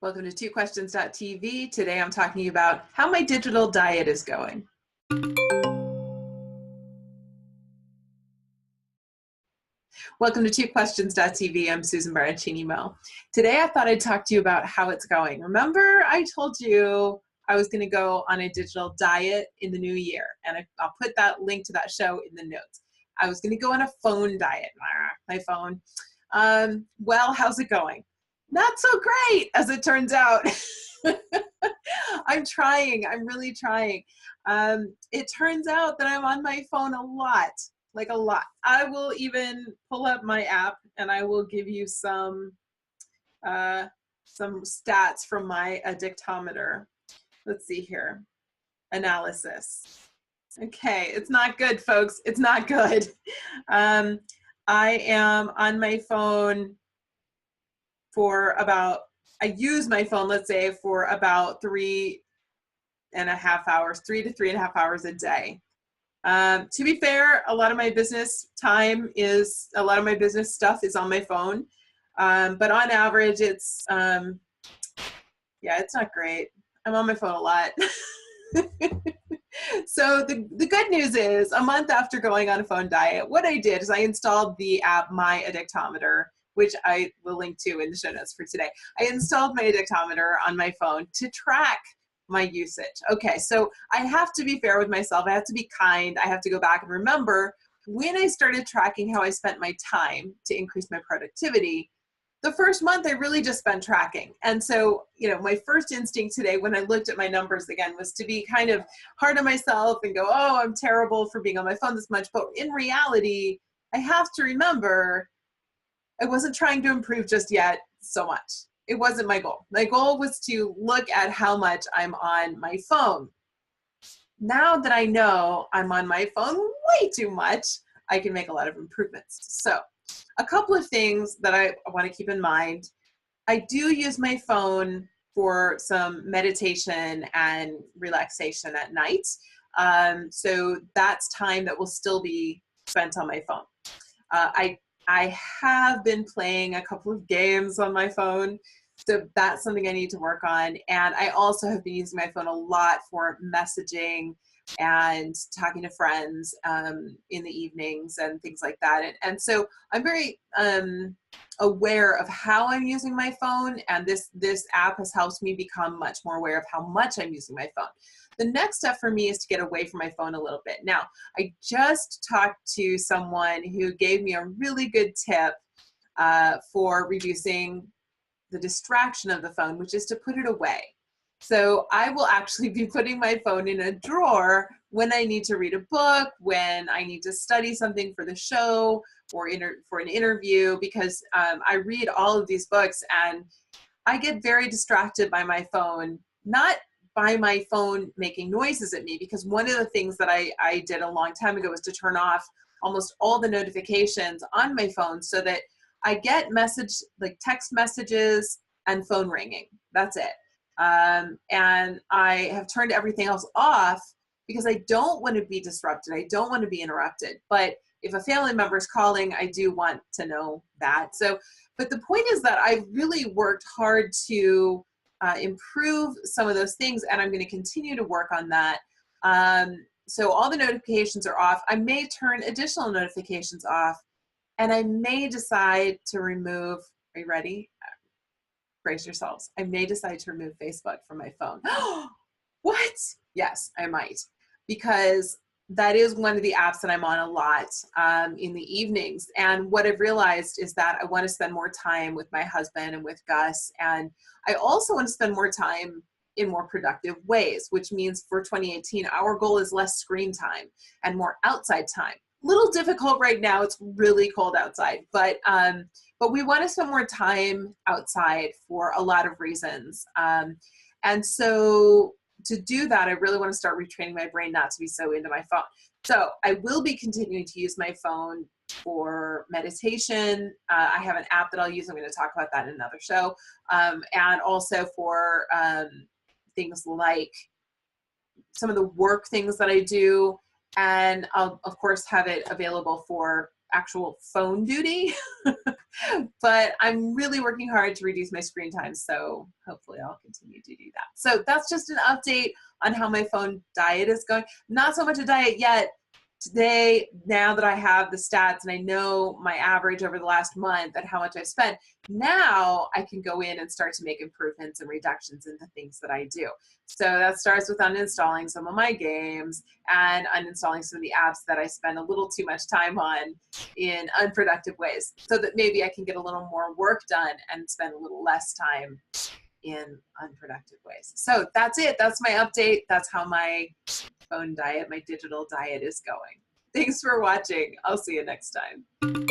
Welcome to twoquestions.tv. Today I'm talking about how my digital diet is going. Welcome to twoquestions.tv. I'm Susan baroncini-moe. Today I thought I'd talk to you about how it's going. Remember I told you I was going to go on a digital diet in the new year, and I'll put that link to that show in the notes. I was going to go on a phone diet. My phone. Well, how's it going? Not so great, as it turns out. I'm trying. I'm really trying. It turns out that I'm on my phone a lot, like a lot. I will even pull up my app and I will give you some stats from my addictometer. Let's see here. Analysis. Okay, it's not good, folks. It's not good. I am on my phone for about, I use my phone, let's say, for about 3 to 3.5 hours a day. To be fair, a lot of my business stuff is on my phone. But on average, it's not great. I'm on my phone a lot. So the good news is, a month after going on a phone diet, what I did is I installed the app My Addictometer, which I will link to in the show notes for today. I installed My Addictometer on my phone to track my usage. Okay, so I have to be fair with myself. I have to be kind. I have to go back and remember when I started tracking how I spent my time to increase my productivity. The first month I really just spent tracking. And so, my first instinct today when I looked at my numbers again was to be kind of hard on myself and go, oh, I'm terrible for being on my phone this much. But in reality, I have to remember I wasn't trying to improve just yet so much. It wasn't my goal. My goal was to look at how much I'm on my phone. Now that I know I'm on my phone way too much, I can make a lot of improvements. So a couple of things that I want to keep in mind. I do use my phone for some meditation and relaxation at night. So that's time that will still be spent on my phone. I have been playing a couple of games on my phone, so that's something I need to work on. And I also have been using my phone a lot for messaging and talking to friends in the evenings and things like that. And so I'm very aware of how I'm using my phone, and this app has helped me become much more aware of how much I'm using my phone. The next step for me is to get away from my phone a little bit. Now, I just talked to someone who gave me a really good tip for reducing the distraction of the phone, which is to put it away. So I will actually be putting my phone in a drawer when I need to read a book, when I need to study something for the show or for an interview, because I read all of these books and I get very distracted by my phone, not by my phone making noises at me, because one of the things that I did a long time ago was to turn off almost all the notifications on my phone so that I get text messages and phone ringing. That's it. And I have turned everything else off because I don't want to be disrupted. I don't want to be interrupted. But if a family member is calling, I do want to know that. But the point is that I've really worked hard to improve some of those things, and I'm going to continue to work on that. So all the notifications are off. I may turn additional notifications off, and I may decide to remove, are you ready? Brace yourselves. I may decide to remove Facebook from my phone. What? Yes, I might, because that is one of the apps that I'm on a lot in the evenings. And what I've realized is that I want to spend more time with my husband and with Gus. And I also want to spend more time in more productive ways, which means for 2018, our goal is less screen time and more outside time. Little difficult right now. It's really cold outside, but we want to spend more time outside for a lot of reasons. And so to do that, I really want to start retraining my brain not to be so into my phone. So I will be continuing to use my phone for meditation. I have an app that I'll use. I'm going to talk about that in another show. And also for things like some of the work things that I do. And I'll, of course, have it available for actual phone duty. But I'm really working hard to reduce my screen time, so hopefully I'll continue to do that. So that's just an update on how my phone diet is going. Not so much a diet yet. Today, now that I have the stats and I know my average over the last month and how much I've spent, now I can go in and start to make improvements and reductions in the things that I do. So that starts with uninstalling some of my games and uninstalling some of the apps that I spend a little too much time on in unproductive ways, so that maybe I can get a little more work done and spend a little less time in unproductive ways. So that's it. That's my update. That's how my phone diet, my digital diet is going. Thanks for watching. I'll see you next time.